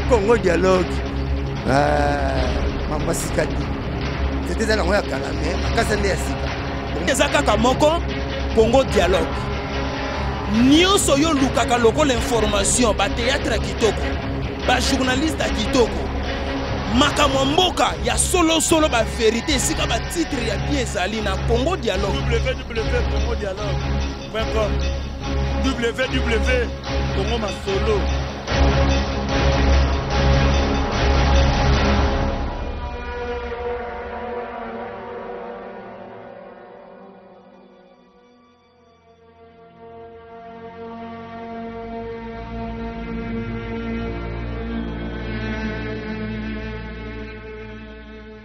Congo Dialogue. Maman Sikadi. C'était dans la rue à Calamé, à Kassandé à Sika. Ezaka Moko, Congo Dialogue. Nio soyo lukaka loko l'information, ba théâtre kitoko, ba journaliste à kitoko. Makamwamboka, ya solo ba vérité, sika ba titre ya bien sali na Congo Dialogue. www.congodialogue.com www.congo masolo.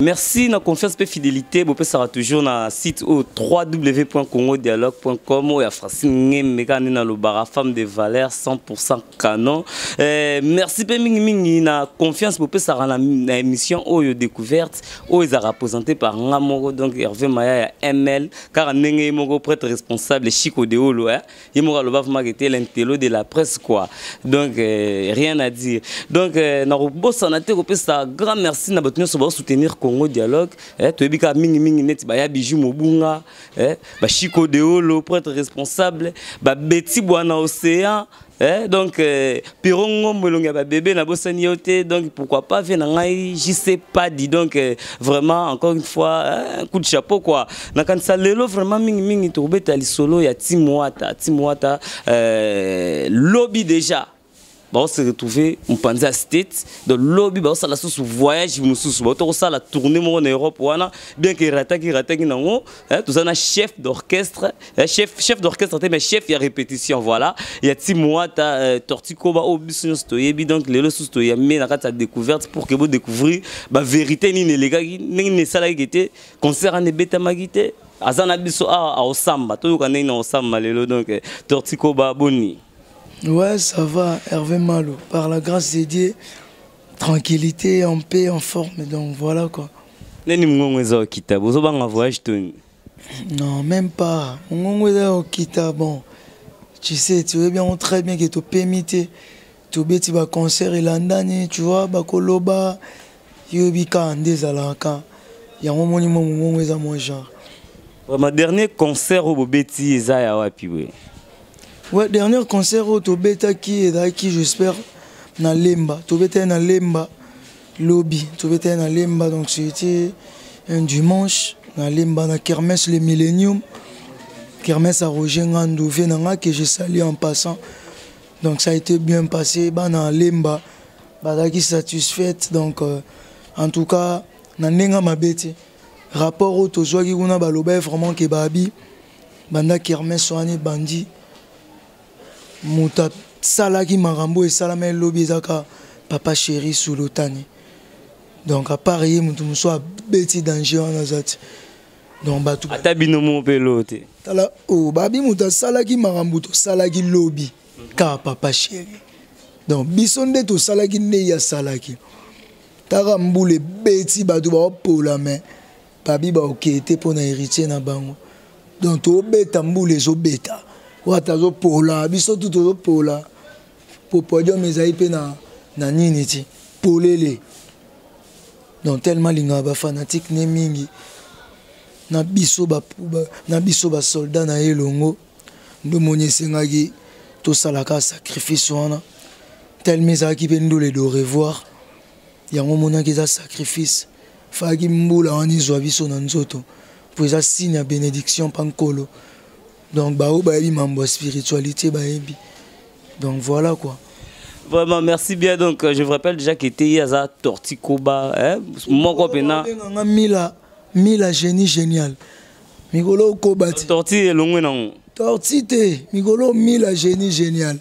Merci, na confiance et fidélité. Vous pouvez toujours na site au www.congodialogue.com ou à Francine Mégane na le bar femme de valeur 100% canon. Merci pe mingi na confiance. Vous pouvez na émission Oyo découverte où ils a représenté par Ngamoro donc Hervé Maya ML car Nenge Moko prêtre responsable Chico de Olo hein. Yemora le baf marqué l'intello de la presse quoi. Donc rien à dire. Donc na boss na te vous pouvez grand merci na botino so soutenir Congo Dialogue, tu es bien mingi net, ba ya bijou mobunga, ba Chico de Olo, prêtre responsable, ba Betty Boana Océan, donc Pirongo Molonga ba bébé na bosani yote, donc pourquoi pas venir ngai, j'y sais pas dit donc vraiment encore une fois un coup de chapeau quoi. Na kan sa lelo vraiment mingi to beta li solo ya Timwata lobby déjà. On se retrouver en Panza State dans le lobby on la sous voyage mususu on la tournée en Europe wana bien que rataki nango tout ça na chef d'orchestre chef d'orchestre mais chef ya répétition voilà il y a Timwata Tortikoba obiso stoyebi donc les sous stoya mais na kata découverte pour que vous découvrir ba vérité ni les gars ni sala gité concert en beta magité azana biso a osamba to kana na osamba lelo donc Tortikoba boni. Ouais, ça va, Hervé Malo. Par la grâce de Dieu, tranquillité, en paix, en forme. Donc voilà quoi. Non, même pas. Bon, tu sais, tu veux bien très bien que tu permets. Tu vas concert et l'andani, tu vois, bakoloba, yobika andezalaka. Il y a un monument mon genre. Ma dernier concert au Bobeti Ezaya wapi. Ouais, dernier concert au Tobeta qui est qui j'espère na Lemba. Tobeta na Lemba lobby. Tobeta na Lemba donc c'était un dimanche na Lemba na Kermesse le Millennium. Kermesse à Roger Ngandou venanga que je salue en passant. Donc ça a été bien passé ba na Lemba. Ba qui satisfaite donc en tout cas na nenga mabeti. Rapport au tozwa ki kuna baloba vraiment que babi banda Kermesse soani bandi. Mouta salaki marambo et salame lobby zaka papa chéri sous l'otani. Donc à Paris moutou soit beti danger en azat. Donc batu atabino mo pelote. Tala o babi mouta salaki marambo to salaki lobby ka papa chéri. Donc bisonde to salaki ne ya salaki. Tara mboule beti batu ba pola mais babi ba okete pour na héritier na bango. Donc to beta mboule zo beta. Watazo pola biso tout pola pour podium mes aipe na niniti polele donc tellement linga ba fanatique ne mingi na biso ba soldat na elongo ndo moni sengaki to salaka sacrifice wana tellement ça qui pendo le de revoir yango mona ki za sacrifice faki mbula wani zwa biso na nzoto pour ça signe ya bénédiction pankolo. Donc, bah, mambo spiritualité, bah, donc voilà quoi. Vraiment, merci bien. Donc, je vous rappelle déjà qu'il était à Tortikoba, mon copain. Mila génie génial. Migolo Kobati. Torti est long, non? Torti te. Migolo Mila génie génial.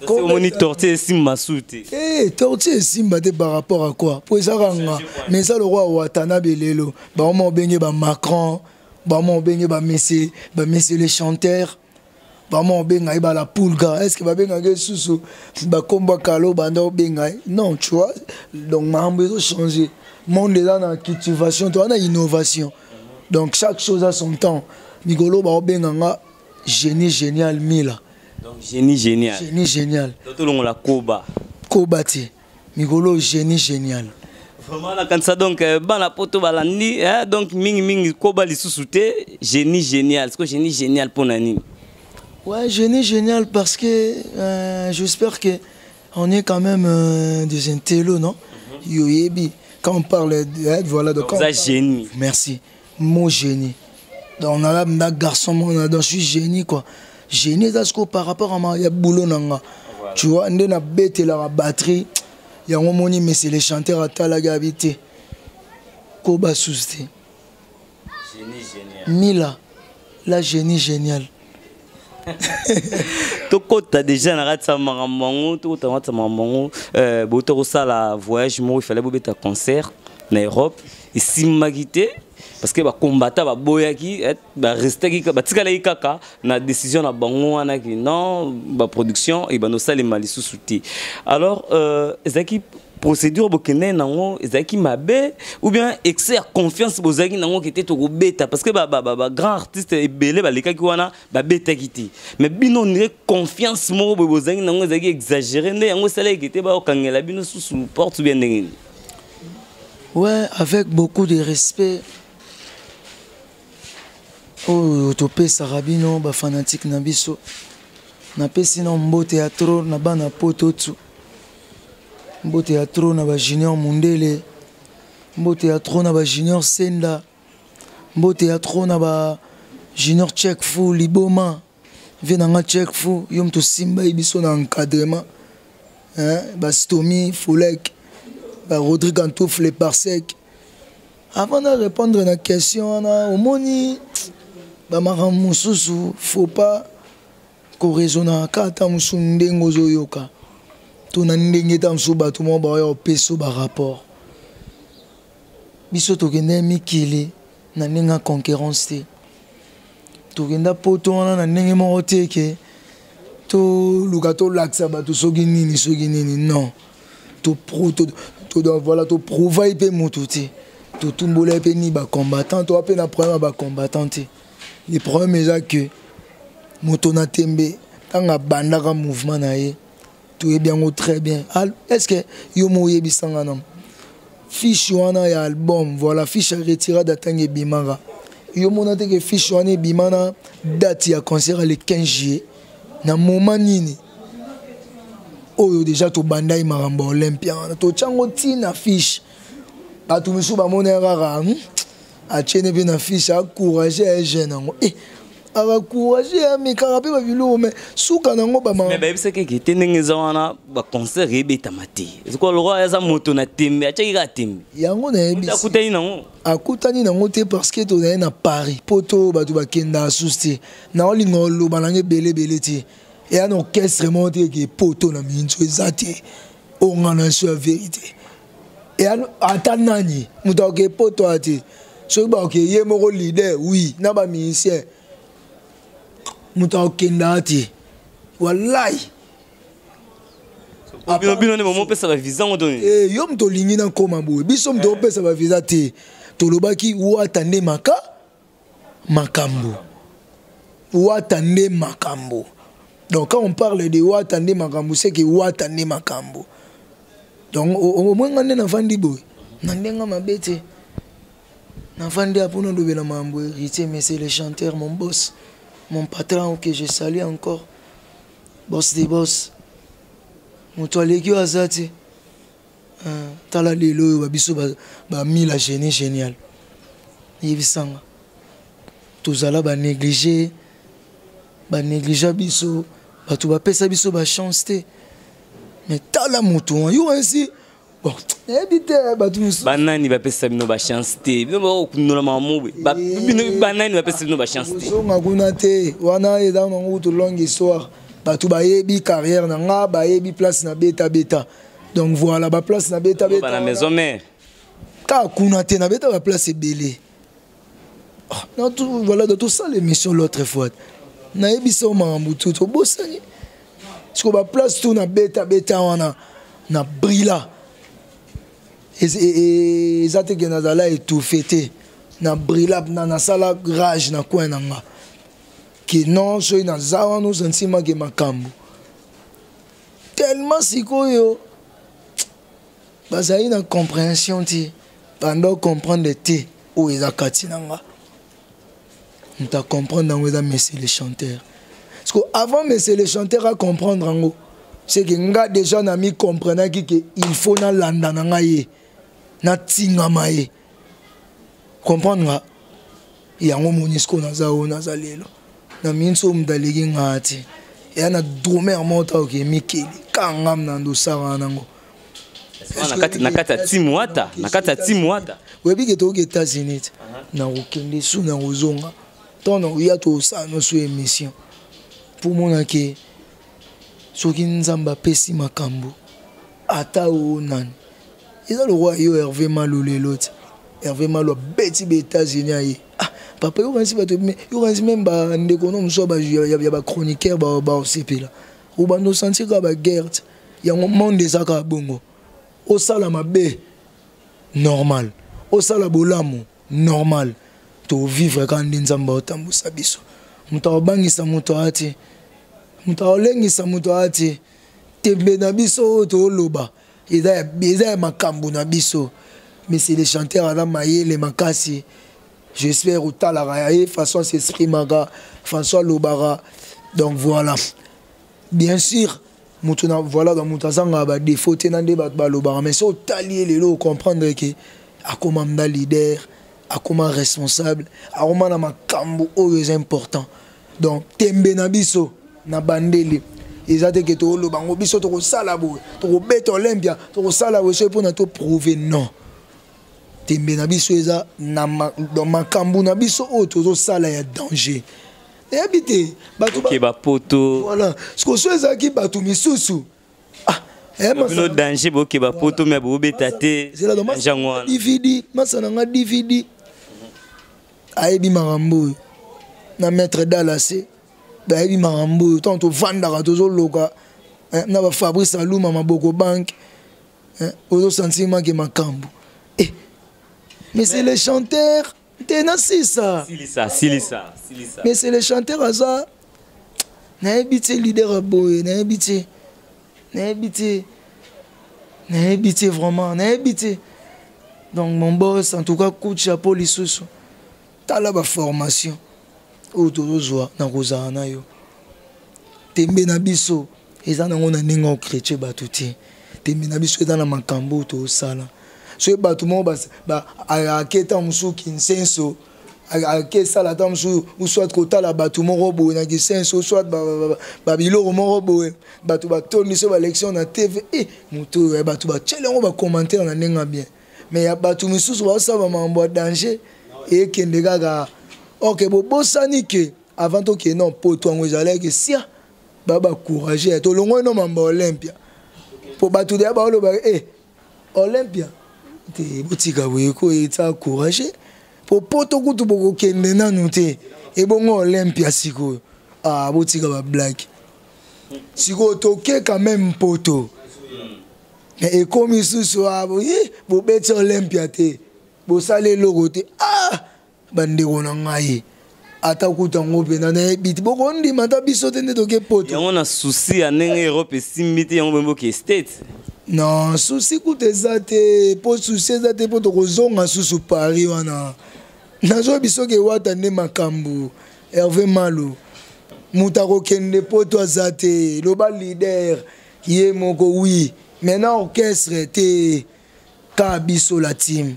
On dit Torti et Simba souté. Eh, Torti et Simba par rapport à quoi? Pour ça, mais ça, le roi Watanabe Lelo. Bah, on m'a baigné, bah, Macron. Bah mon bengue bah messieurs les chanteurs bah mon bengue bah la poulga est-ce que bah bengue sous bah combat kalo bah non bengue non tu vois donc ma besoin changer monde est dans la cultivation toi on a innovation donc chaque chose a son temps migolo bah bengue génie génial mila donc génie génial donc tout le monde la koba Kobati mikolo génie génial. Vraiment là quand ça donc bana poto balandi donc mingi koba li sous-souté génie génial. C'est quoi génie génial pour nani? Ouais, génie génial parce que j'espère que on est quand même des intellos, non? Yoyebi quand on parle de voilà de ça génie. Merci. Mot génie. Donc on a là garçon donc je suis génie quoi. Génie parce que par rapport à ma ya boulot nanga. Tu vois, on a bête la batterie. Il y a un moment mais c'est les chanteurs à Talagabité. Koba Sousti. Génie génial. Mila, la génie génial. Toko t'as déjà narré ça marambango, toko t'as narré ça marambango. Botoro ça la voyage moi il fallait bobeta concert en Europe et si magité parce que ba combattant ba boyaki ba rester ki ba tikala kaka na décision na bango wana ki non ba production et ba no sale mali sous-souti. Alors ezaki procédure bokene nango ezaki mabe ou bien excès de confiance bozaki nango qui était to beta parce que ba grand artiste ebele ba lekaki wana ba beta kiti mais bino ne confiance mo bozaki nango ezaki exagéré ne yango sale qui était ba okangela bino sous porte bien ndenge. Ouais, avec beaucoup de respect. Oh, topé Sarabino, ba fanatique na biso. Na pesi na mbo théâtre na bana poto tsu. Mbo théâtre na ba junior Mundele. Mbo théâtre na ba junior Senda. Mbo théâtre na ba junior Check Fu Liboma. Venanga Check Fu, yom to simba ibiso na encadrement. Hein, ba Stomy Folek. Rodrigue Antouf les parsec. Avant de répondre à la question, au moni, faut pas qu'on raisonne à kata musundengo zoyoka. Ton andenge tam suba tout monde ba peso ba rapport. Biso to gende mikili na nenga concurrence te. To genda poto na nenge mo teke. To lugato laksa ba to sogi nini non. To pro to voilà to prouver pe motuti to tumbola pe ni ba combattant to pe na problème ba combattant le problème est que moto na tembe tanga banda ka mouvement na ye to est bien très bien. Est-ce que yo moye bisanga non fiche wana ya album voilà fiche retirée d'attendre bimara yo monate que fiche wana bimana date ya concert le 15 juillet na moment nini oyo déjà to bandai maramba Olympia to chango tina fiche batu misu ba mona rara a chene pe na fiche a courager jeune ngo aba courager mi karape ba bilo mais suka nango ba ma mais c'est que qui tenengeza wana ba concert rebeta mati eziko loko ya za moto na tembe a cheki ka tembe yango na ebi akutani nango te parce que to na Paris poto batu ba kenda asusti na olingo lo banange belé ti. Et un orchestre monté qui est poteau na minzo ezate on en a sur la vérité et atanani muta ke poto ati so ba ke ye moko leader oui na ba musicien muta okenda ati wallahi bino ne moment pesa ba visa ngotoni yo mto lingi na koma boye biso mto pesa ba visa te to lobaki watande makambo watande makambo. Donc quand on parle de Watande Makambo, c'est que Watande Makambo. Donc au moins on est dans Fandi boy. Nandenga mabete. Na Fandi apono do bela mambo héritier mais c'est le chanteur mon boss, mon patron que je salue encore. Boss des boss. Mon toileki azati. Tala lelo ba biso ba mila génie génial. Yebisanga. Tozala ba négliger biso. Tu vas payer ça biso ba chance te mais t'as la moto yo ainsi bon éviter banani va payer ça bino ba chance te bino ba kunona mamu banani va payer ça bino ba chance te so ngakuna te wana eza nango to longue histoire tu ba yebi carrière na nga ba yebi place na beta donc voilà ba place na beta na maison mère ka kuna te na beta ba place ebele non tout voilà dans tout ça l'émission l'autre fois na ebiso mambu tout bosani parce que ba place tout na beta wana na brilla et zate que nazala étouffé na brilla na sala rage na coin nanga que non so na zawa no sentiment que makambo tellement sikoyo bazali na compréhension ti bando comprendre te o eza kati nanga muta comprendre nango eza monsieur le chanteur parce que avant monsieur le chanteur à comprendre nango c'est que nga déjà na mi comprendre que il faut na landa nanga ye na tingama ye comprendre nga yango monisco naza o naza lelo na minso mdaleki ngati ya na dromer mota oke mikeli kangam na ndo sara nango nakata timwata nakata timwata webi ke to ke États-Unis na okende su na ozonga tono ya to sa no su émission pour mona ke soki nzamba pesi makambo ata o nan eza le roi yo Hervé Malo leloti Hervé Malo beti be États-Unis aye papa yo kansi bato yo kansi même ba ndeko no mso ba ya ba chroniqueur ba osepela ou ba no sentir ka ba guerre ya monde ezaka bongo au sala mabe normal au sala bolamu normal to vivre quand nzamba otambusa biso muta obangisa muto ati muta olengisa muto ati tembe na biso to loba eza makambu na biso mais c'est les chanteurs à la mayele makasi j'espère au talaraye façon s'exprimer François Lobara donc voilà bien sûr mutuna voilà dans mutazanga ba défaut tenande ba Lobara mais so talier lelo comprendre que akoma mda leader akoma responsable akoma na makambu oyo important donc tembe na biso na bandeli ezate que to lobango biso to ko sala bo to ko beto Olympia to ko sala bo so pour na to prouver non tembe na biso eza na dans makambu na biso o to sala ya danger et habiter batu ba poto voilà ce que so eza ki batu misusu no danger boke ba poto mais bo betate jangwa DVD masana nga DVD ayebi marambo na maître Dalase ba ayebi marambo tant vanda to zo loka na ba Fabrice Aluma maboko bank ozo sentiment ke makambu mais c'est les chanteurs c'est ça silisa mais c'est les chanteurs ça na habité leader boy na habité vraiment na habité donc mon boss en tout cas coup de chapeau lisusu tala ba formation autozoa na kozana yo tembe na biso eza nango na ningo chrétien batuti tembe na biso eza na makambo to sala so bato mo ba aketa musu kinsenso akesa la tamsu ou soit kotala bato mo robo na kinsenso soit ba biloro mo robo bato ba toni so ba élection na TV muto bato ba tchelengo ba commentaire na nenga bien mais ya bato misusu ba sa ba mambo danger et kende gaga OK bo sani ke avant to ke non poto ngo ezala ke sia baba courage to longo no mambo Olympia po bato de ba lo ba Olympia te botika weko eta courage po poto kutu boko kende nanu te e bongo Olympia siko botika ba black siko toke quand même poto et comme isusu bo beti Olympia te bo sale logo te bandeko na ngai ata kutango pena na biti boko ndima ta biso te toke poto yango na souci ya ndenge Europe esimbi yango bembo ke States. Non, souci coûte zate, pour souci zate pour te zonga sous Paris wana. Nazo biso ke wata ne makambu. Hervé Malo. Mutako kende pour toi zate, le bal leader yé moko oui. Maintenant orchestre te ka biso la team.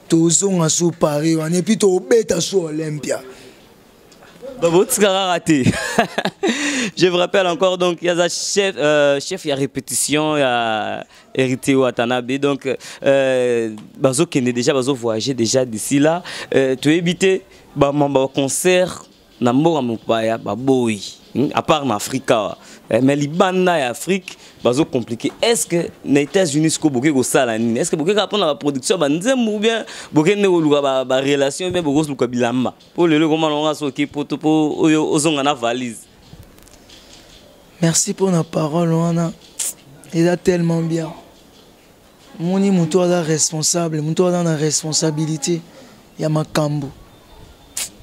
To zonga sous Paris wana et puis to beta sous Olympia. Je vous rappelle encore, donc, il y a un chef, il y a répétition, il y a hérité Watanabe. Donc, bazo kende déjà, bazo voyager déjà d'ici là. Tu éviter, concert, nambo amupaya, baboy. À part en Afrique, mais Libana et Afrique, bazo compliqué. Est-ce que les États-Unis sont beaucoup de salani? Est-ce que beaucoup de la production, ou bien beaucoup de relation, bien beaucoup de bilamba. Pour le comment on a soki pour aux na valise. Merci pour la parole, Wana. Il est tellement bien. Moni muto a responsable, muto a la responsabilité. Il y a ma cambo.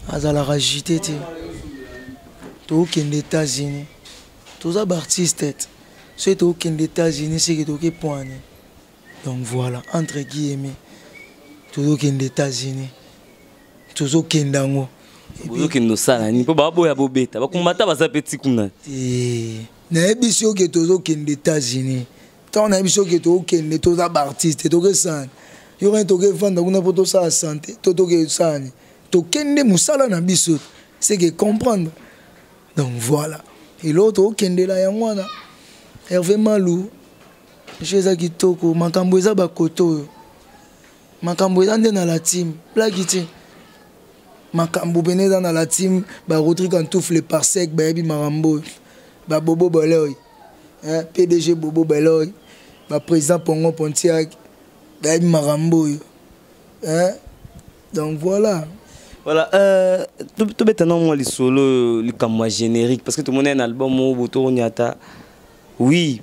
Azala ragité. Tout qui est des États-Unis, tous les artistes, ceux qui sont des États-Unis, c'est qui sont poignés. Donc voilà, entre guillemets, toujours qui est des États-Unis, toujours qui est dans Bozo qui nous sala ni po babo ya bobeta ba kumata ba sapeti kuna. Na ebiso qui toujours qui est des États-Unis. Tant na ebiso qui toujours qui est tous artistes, tout que ça. Yo rien to que vendre kuna poto ça santé, to que ça ni. To kende musala na biso, c'est que comprendre. Donc voilà. Et l'autre kende la ya mwana. Hervé Malou. Jeza kitoko makambo eza bakoto. Makambo eza nde na la team. Plagiti. Makambo beneza na la team ba Rodrigue Kantoufle par sec ba yebi marambo. Ba Bobo Beloy. Hein, PDG Bobo Beloy. Ba président Pongo Pontiac. Ba yebi marambo. Hein? Donc voilà. Voilà, tout maintenant moi les solo les comme générique parce que tout le monde a un album au Boto Nyata. Oui.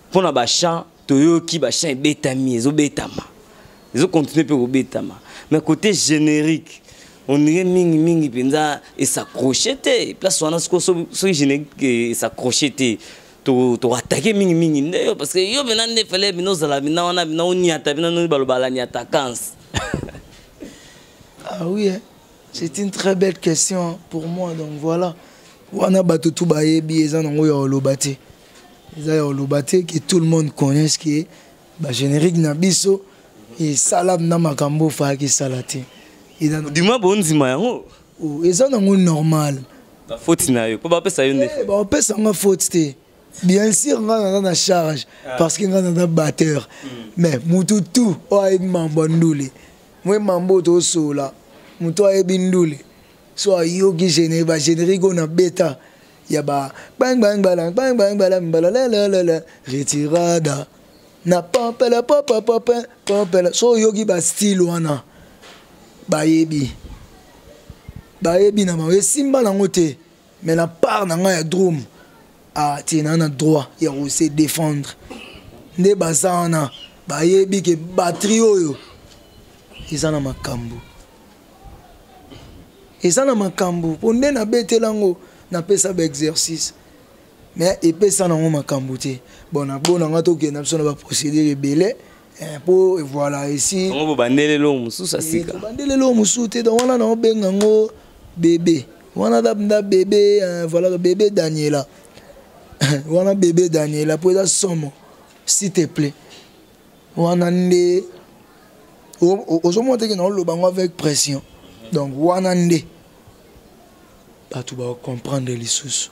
Pour la bachan, toyo qui bachan betami, ils ont betama. Ils ont continué pour betama. Mais côté générique, on dirait mingi penza et s'accrocher. Place on a ce générique et s'accrocher. To attaquer mingi parce que yo maintenant ne fallait bino zala bina on a bina on nyata bina no balobala nyata kans. Ah oui, hein? C'est une très belle question pour moi donc voilà. Wana batutu bayebi ezana ngoyo lobate. Que tout le monde connaît ce qui est générique Nabiso et Salam Namakambo Faki Salati. Dis-moi, bon, dis-moi, et ça, c'est normal. La faute, c'est pas ça. On peut s'en faute. Bien sûr, on a la charge parce qu'on a un batteur. Mais tout, on a un mambandoule. Moi, mambo to sola. Moutou a bindoule. Soit yogi générique, on a bêta. Yaba bang bang balang bang bang balang balalala retirada na pampela papa pampela so yogi ba style wana bayebi na ma simba na ngote mais la part na nga ya drum a tina na droit ya se défendre nde bazana bayebi ke batterie oyo ezana makambo ponde na betelango na pesa ba exercice mais et pesa na ngoma kambuté bon na nga to ke na biso na ba procédure belé pour voilà ici on va bandele lo musu sasika bandele lo musu te donc wana na benga ngo bébé wana da bébé voilà bébé Daniela wana bébé Daniela pour ça somme s'il te plaît wana ndé aujourd'hui que na lo bango avec pression donc wana ndé tu vas comprendre les sous.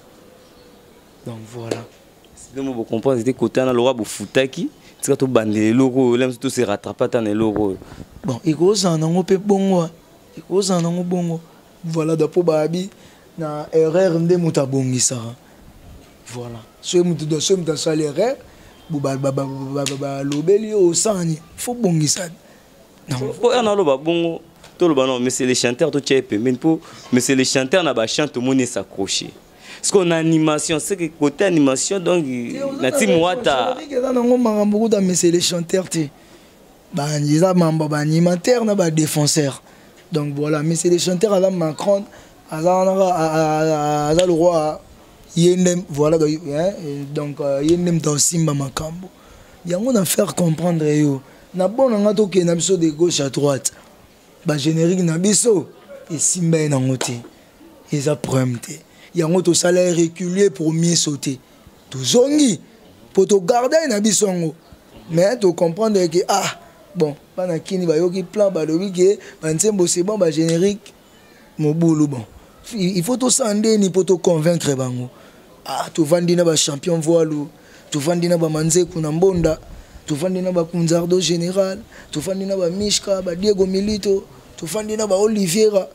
Donc voilà. Si vous comprenez, c'était côté dans le roi Boufutaki, c'est quand on bande les logos, là tout se rattrape dans les logos. Bon, il cause en un peu bon, il cause en un bon. Voilà, d'après Babi, na erreur de mutabongi ça. Voilà. Ce mutu de ce mutu ça l'erreur, baba lobeli au sani, faut bongi ça. Non. Faut un aloba bongo. Tout le ballon, mais c'est les chanteurs, tout est mais c'est les chanteurs, on a pas chanté, tout le monde s'accroché. Parce qu'on a animation, c'est que côté animation, donc, la team Wata. Mais c'est les chanteurs, tu ils ont un animateur, un défenseur. Donc voilà, mais c'est les chanteurs à la Macron, à le roi, voilà, donc, Yendem dans Simba Makambo. Il y a un faire comprendre, na bon, on a toqué de gauche à droite. Ba générique na biso et simba na ngote ils a prompté il y a un salaire régulier pour mieux sauter tout zongi pour te garder na biso mais tu comprendre que bon bana kini ba yoki plan ba lobi que ba nsembo c'est bon ba générique mo boulou bon il faut tout sandé ni pour te convaincre bango tu vandi na ba champion voile tu vandi na ba manze kuna mbonda tu vandi na ba Kunzardo général tu vandi na ba Mishka ba Diego Milito tu fandi na ba Oliveira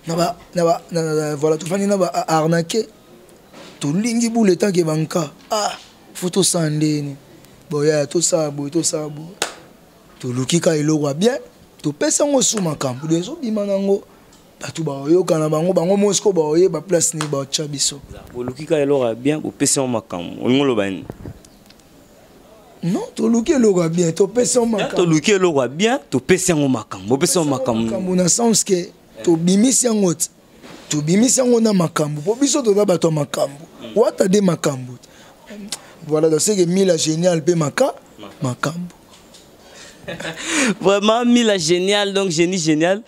voilà tu fandi na ba arnaqué tu lingi boule tant que banka photo sandeni boya to sabo tu lukika eloko bien tu pesa ngo suma kampu dezo bimanango batu ba yoka na bango Mosco ba oye ba place ni ba chabiso lukika eloko bien tu pesa ngo makambu ngolo bani. Non, tu luki eloko bien, tu pesa ngo makambu. Tu luki eloko bien, tu pesa ngo makambu, pesa ngo makambu. Makambu na sens que tu bimisi yango na makambu. Po biso to da bato makambu. Wata de makambu. Voilà, donc c'est que mila génial pe makambu. Vraiment, Mila génial, donc génie génial.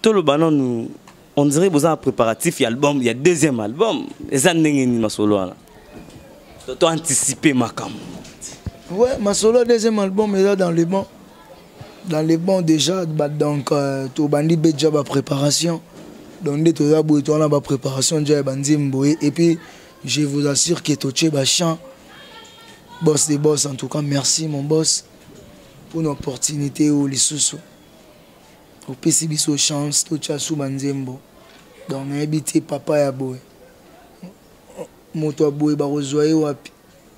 Tout le banan, nous, on dirait que vous avez un préparatif, il y a album, il y a deuxième album. Et ça, n'est pas solo. Tu as anticipé ma cam. Ouais, ma solo deuxième album est là dans les bons. Dans les bons déjà, donc tu as déjà la préparation. Donc tu as la préparation déjà et puis je vous assure que tu as chant. Boss des boss, en tout cas, merci mon boss pour une opportunité où les sous. Au PCB, chance, tout as sous Banzembo. Donc, habité papa ya boy. Moto boy barozoye wapi.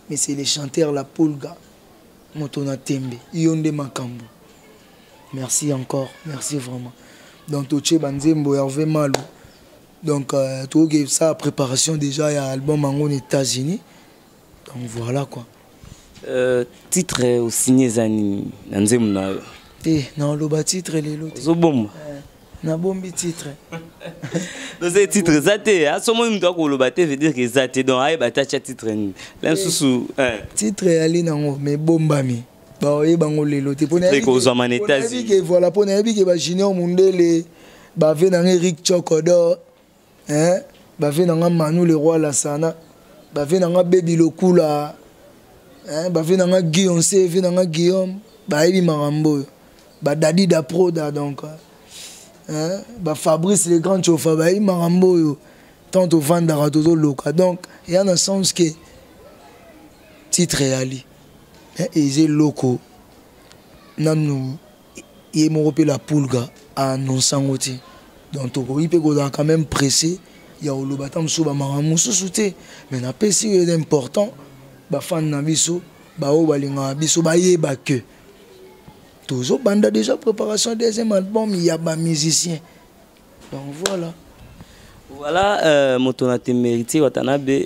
Mais c'est les chanteurs la Polga. Moto na tembe. Yonde makambo. Merci encore, merci vraiment. Donc, tout as Banzembo, Hervé Malou. Donc, tout ça, préparation déjà, il y a un album en États-Unis. Donc, voilà quoi. Titre au signé Zani, Nanzemuna. Non, le titre, les lots. Zobom. Na bombi titre. Donc c'est titre Zate. À ce moment où tu le batté veut dire que Zate donc aïe batacha titre ni. L'un sous titre ali nango mais bombami. Ba oye bango les lots. Pour na ko zo manetazi. Voilà pour na bi que ba Junior Mundele ba ve na Eric Chokodo. Ba ve na Manu le roi la sana. Ba ve na Baby Lokula. Ba ve na Guillaume C, ve na Guillaume. Ba ebi marambo. Ba Dadi da Proda donc. Bah Fabrice les grands chauffeurs bah il marambo tant au vendre tout local donc il y a un sens que titre ali et j'ai loco nanou il m'a repéré la Polga à non sans ôter donc il peut quand même pressé il y a le bâtiment sous bah marambo sous-souté mais n'a pas si important bah fan nabiso bah au balinga biso bah y bah que toujours banda déjà préparation deuxième album il y a des musiciens donc voilà motonate mérité watanabe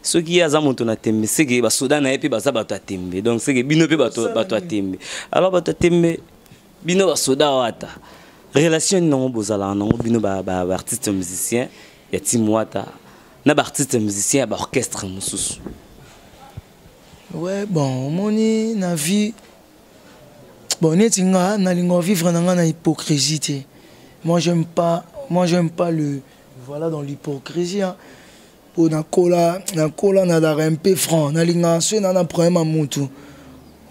ceux qui a motonate c'est que ba soda na epi ba za bato atembe donc c'est que bino pe bato atembe alors bato atembe bino ba soda wata relation non bozala non bino ba artiste musicien ya timwata na ba artiste musicien ba orchestre mususu ouais bon moni na vie. Bon, netinga na lingo vivre dans hypocrisie. Moi j'aime pas le voilà dans l'hypocrisie. Pour na cola na la un peu franc, na linga ce na problème à mutu.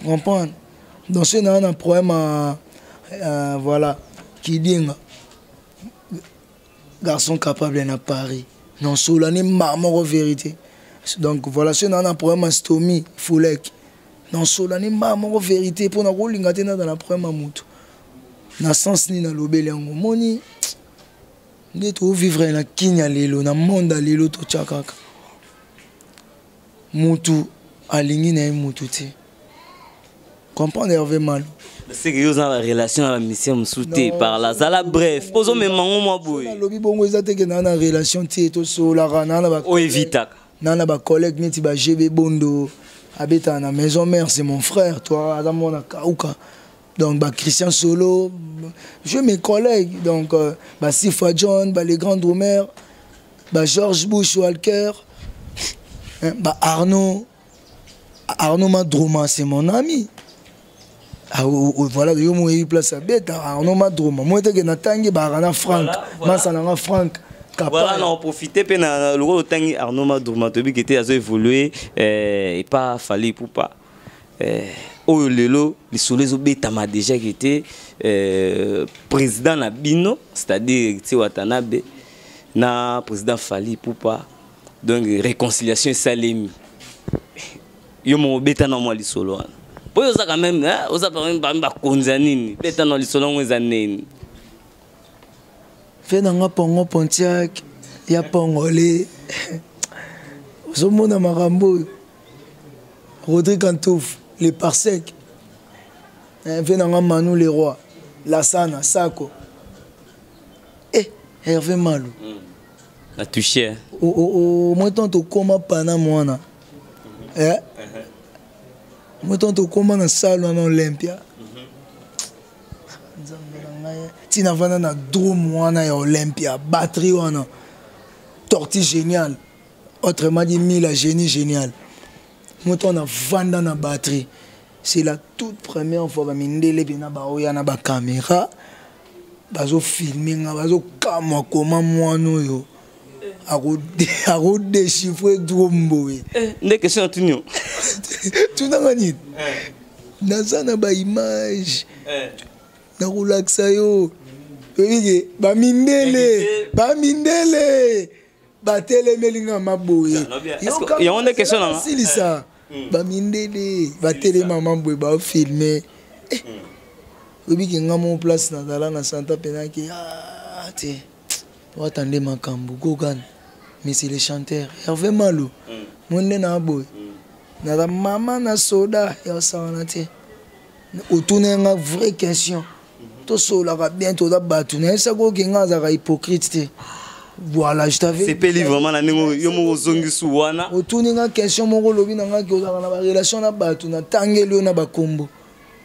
Comprendre? Donc ce na problème à voilà qui dit garçon capable na Paris. Non solane marmor vérité. Donc voilà ce na problème à stomie, foulek. Non solane maman vérité pour na rolinga tena dans la première moto na sens ni na lobele yango moni nde to vivre na kinya lelo na monde lelo to chakaka mutu alingi na mutu te comprendre Hervé Malou c'est que vous avez la relation à la mission souté par la zala bref poso me mango moi boy lobi bongo ezate ke na relation te to sola na ba o evita na ba collègue neti ba GB Bondo habite à la maison mère, c'est mon frère, toi, Adam Kauka. Donc, bah, Christian Solo, je mes collègues, donc, bah, Sifa John, bah, les grands drummers, bah, George Bush Walker, bah, Arnaud Madrouma, c'est mon ami. Ah, voilà, il y a eu place à bête, Arnaud Madrouma. Moi, je suis Tangi, bah, Arnaud Franck, moi, ça n'a Franck. Voilà, on a profité pour le rôle de Arnaud Madrouma qui était assez évolué et pas fallu pour pas. Oh lelo, les soleils au Betama déjà qui était président na Bino, c'est-à-dire Watanabe, na président Fali pour pas. Donc réconciliation salemi. Yo mo Betana moi les solo. Pour ça quand même, on ça pas konzanini, Betana les solo ngezaneni. Fait dans un pongo Pontiac, il y a Pongolais. Au monde à Marambo, Rodrigue Antouf, les Parsec. Fait dans un Manou les Rois, Lassana, Sako. Eh, Hervé Malou. La touché. Moi, tant que comment pana moana. Moi, tant que comment dans salle en Olympia. Tina vana na drum wana ya Olympia, batterie wana, tortue génial, autrement dit Mila génie génial. Moi on a vanda na batterie, c'est la toute première fois bamindele bina baoya na ba caméra bazo filmer nga bazo kamwa comment mwana yo aro déchiffrer drombo ndé question tunyo tunanga nini naza na ba image na relaxa yo bebige bamindele batelemeli nga maboye yango ndé question nanga silisa bamindele batelema maboye bafilme bebige nga mon place nazala na santa penaki te attendez makambo gogane mais c'est les chanteurs Hervé Malo monde na boy na maman na soda ya sana te autour na vraie question to sola ka bien to da batu na ça ko kinga za ka hypocrite te voilà je t'avais c'est peli vraiment na ningo yo mo zongi suwana autour na question mo lobi na nga ko za na ba relation na batu na tangelo na ba kombo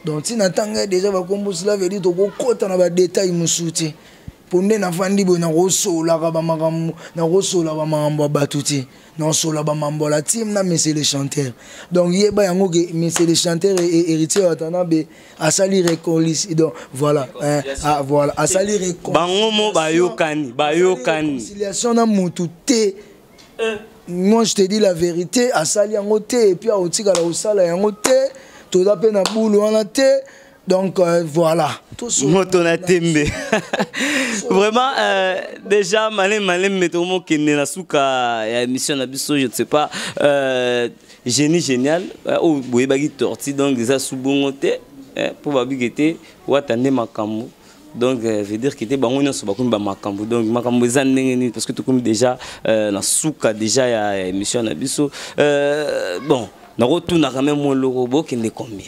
donc si na tanga déjà ba kombo cela veut dire to ko kota na ba détail musuti ponde na fandi bo na rosola ka ba makambo na rosola ba mambo batuti na sola ba mambo la team na mais c'est les chanteurs donc yeba yango que mais c'est les chanteurs et héritier atana be asali réconciliation donc voilà voilà asali réconciliation bango mo bayokani réconciliation na mutu te moi je te dis la vérité asali yango te et puis a otika la osala yango te to da pe na boulou wana te. Donc voilà. Motona tembe. Vraiment, déjà, malem, mettons qui n'est la souka émission d'abisso, je ne sais pas. Génie génial. Ou boyebagi torti donc ça sous bon pour babigete ou attendre makambo. Donc veut dire que était bango nyonso bakumba makambo. Donc makambo ezandengeni parce que tout comme déjà na souka déjà ya émission d'abisso. Bon, na retourna quand même mon logo qui n'est combien.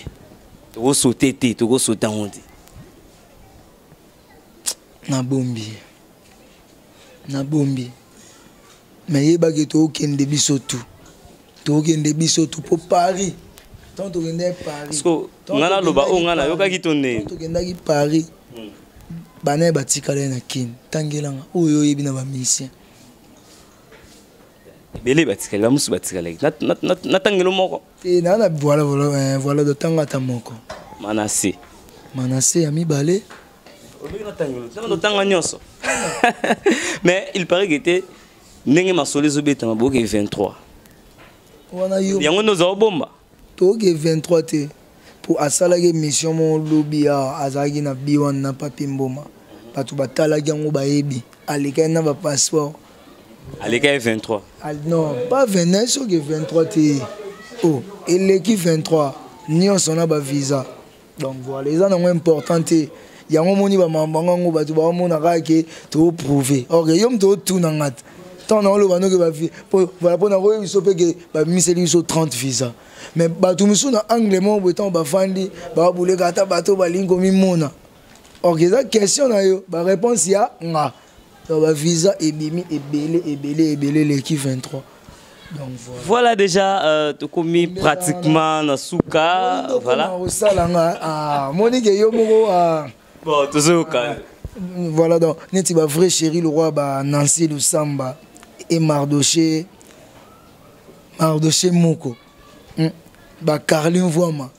Tu vas sauter, tu vas sauter en haut. Na bombi. Mais il y a des gens qui ont des bisous tout. Tu as des bisous tout pour Paris. Tant que tu as Paris. Parce que on a le bas, on a le yoga qui tourne. Tant que tu as Paris. Bané batikale na kin. Tangelanga. Oyo yebi na ba mission. Belé batikale, ba musu batikale. Na tangelo moko. Voilà de tangata moko. Manassé ami balé. Mais il paraît que était ndenge masole zobeta maboke 23. Wana yo. Yango no za bomba. To ke 23 te pour asala ke mission mon lobby azaki na biwan na papi mboma. Batu batala yango baebi. Aleka na ba passeport. Aleka 23. Non, pas 29, c'est que 23 te. Oh, et l'équipe 23, ni on s'en a ba visa. Donc voilà, les gens sont importants. Il y a un moment où on va te prouver. Ok, yom to tout nangat. Tant on le va nous que voilà pour nous il se peut que ba miseli so 30 visa. Mais ba tout musu na anglais mo beton ba fandi ba boule kata bato ba lingo mi mona. Ok, ça question na yo, ba réponse ya nga. Donc ba visa et bimi et belé l'équipe 23. Donc, voilà déjà tu commis pratiquement na souka voilà bon toujours voilà donc neti ba vrai chéri le roi ba Nancy Lusamba et Mardoché Moko ba Carlin Voima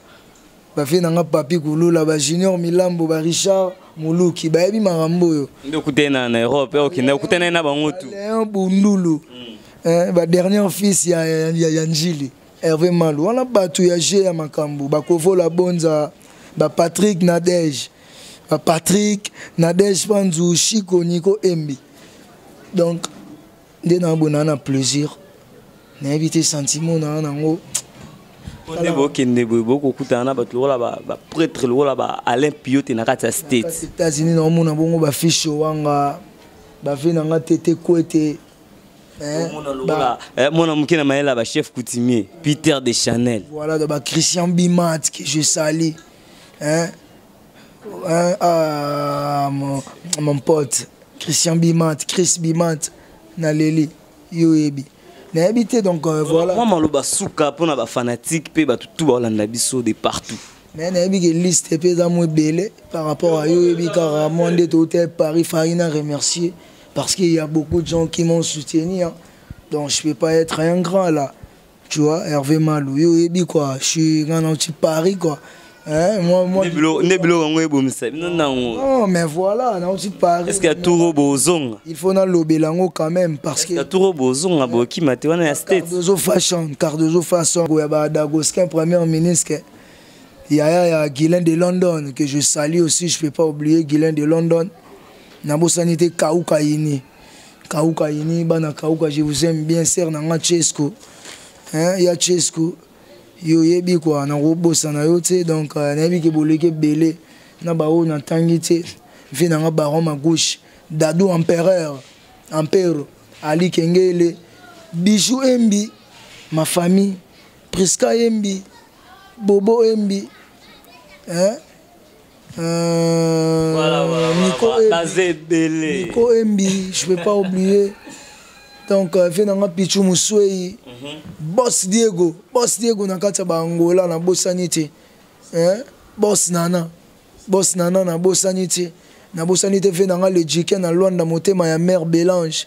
ba fait nanga papi kulula ba Junior Milambo ba Richard Muluki ba yebi marambo yo ndokutena na Europe okutena na bango tu Léon Bundulu ba dernier fils ya Njili Hervé Malo on a battu ya G ya makambo ba Kovola Bonza ba Patrick Nadège Panzu Chico Nico Embi donc dès na bonana plaisir na éviter sentiment na ngo on est bokende boko kutana ba tlola ba prêtre lola ba Alain Piote na kata state États-Unis na mona bongo ba fiche wanga ba vina nga tete kwete mon mukina maela ba chef coutumier Peter de Chanel voilà de ba Christian Bimat que je salue mon pote Christian Bimat Chris Bimat na leli yoebi na habité donc voilà moi maloba souka pona ba fanatique pe ba tout ba landa biso de partout mais na habité liste pe za mo belé par rapport à yoebi car monde hôtel Paris Farina remercier parce qu'il y a beaucoup de gens qui m'ont soutenu hein. Donc je peux pas être un grand là. Tu vois, Hervé Malou, yo, quoi, je suis dans un petit Paris, quoi. Hein, moi. Non, mais voilà, dans un petit Paris. Est-ce qu'il y a tout robozong? Il faut dans l'Obelango quand même, parce que. Il y a tout robozong à Boki, Matéwana, à State. Cardozo Fashion, il y a Dagoskin, premier ministre. Il y a Guylain de London, que je salue aussi, je ne peux pas oublier Guylain de London. Nabo sanité Kaukaini. Kaukaini, Bana Kauka, je vous aime bien, sœur, Nanga Chesco. Il y a Chesco. Yo yebi quoi, na robosa na yo te, donc na yebi ke boleke belé, na ba o na tangi te, vi na nga baron ma gauche, Dadou empereur, Ali Kengele, Bijou Embi, ma famille, Priska Embi, Bobo Embi, hein? Voilà. Nico Embi, je peux pas oublier. Donc, fait un pichou moussoui, Boss Diego na kata ba Angola na bosanité, Boss Nana na bosanité, fait dans le jiken na Luanda motema ya mère Bélange,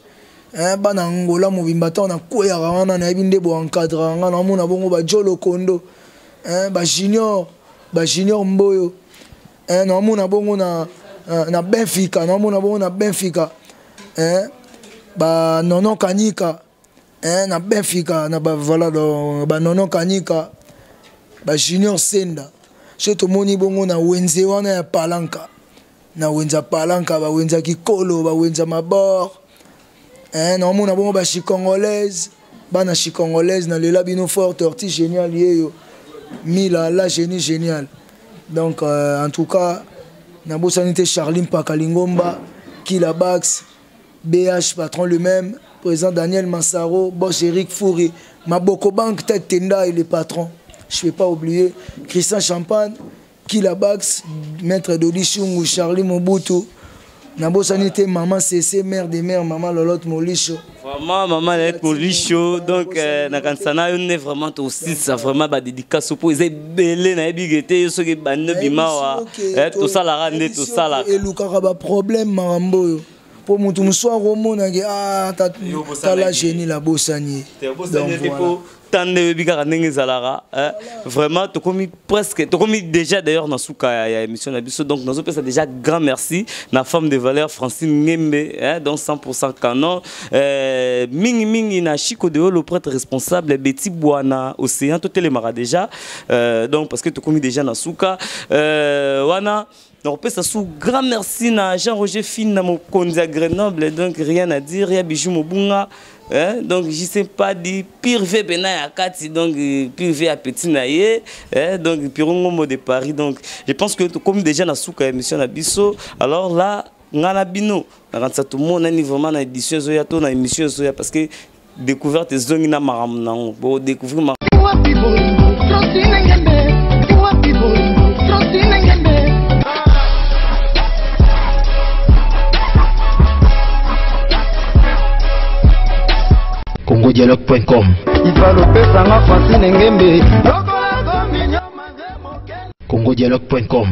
ba na Angola mobimbato na koya wana na binde bo encadre nga na mona bongo ba Jolo Kondo, ba junior Mboyo, na mona bongo na Benfica, ba Nono Kanika, na Benfica, na ba voilà ba Nono Kanika, ba Junior Senda. Je te moni bongo na wenze wana ya Palanka. Na wenza Palanka, ba wenza Kikolo, ba wenza Mabor. Na mona bongo ba Chicongolaise, ba na Chicongolaise na lela bino fort orti génial yeyo. Mila la génial. Donc en tout cas, na bosanité Charline Pakalingomba, Kilabax, BH, patron le même, président Daniel Massaro, boss Eric Fouri, Maboko Bank, tête Tenda, il est patron. Je ne vais pas oublier Christian Champagne, Kilabax, maître Dodichung ou Charlie Mobutu. Nabo sanité, maman CC, mère des mères, maman Lolotte Molicho. Vraiment, maman Lolotte Molicho. Donc, Nakansana, on est vraiment aussi, ça vraiment ba dédicace pour les belés, na bigete, ceux qui banne bimawa, tout ça la rende, tout ça la. Et Luka ba problème marambo. Pour mon tout soir au monde, t'as la génie la bossanie. Vraiment, tu commis presque, tu commis déjà d'ailleurs dans souka émission d'Abisso, donc nous avons déjà grand merci la femme de valeur Francine Ngembe, donc 100% canon. Mingi na Chico de le prêtre responsable Betty Boana Océan, tout le mara déjà, donc parce que tu commis déjà dans souka, wana. Donc, on sous grand merci à Jean-Roger Fine, à mon conduit à Grenoble, donc rien à dire, rien bijou Mobunga. Donc, je ne sais pas dire, pire V Benaya Kati, donc pire V à Petit Naye, donc Pirongo de Paris. Donc, je pense que comme déjà dans la émission d'Abisso, alors là, on a bino, tout le monde a vraiment une édition, une émission, parce que découverte des zones na maram, pour découvrir CongoDialogue.com. CongoDialogue.com.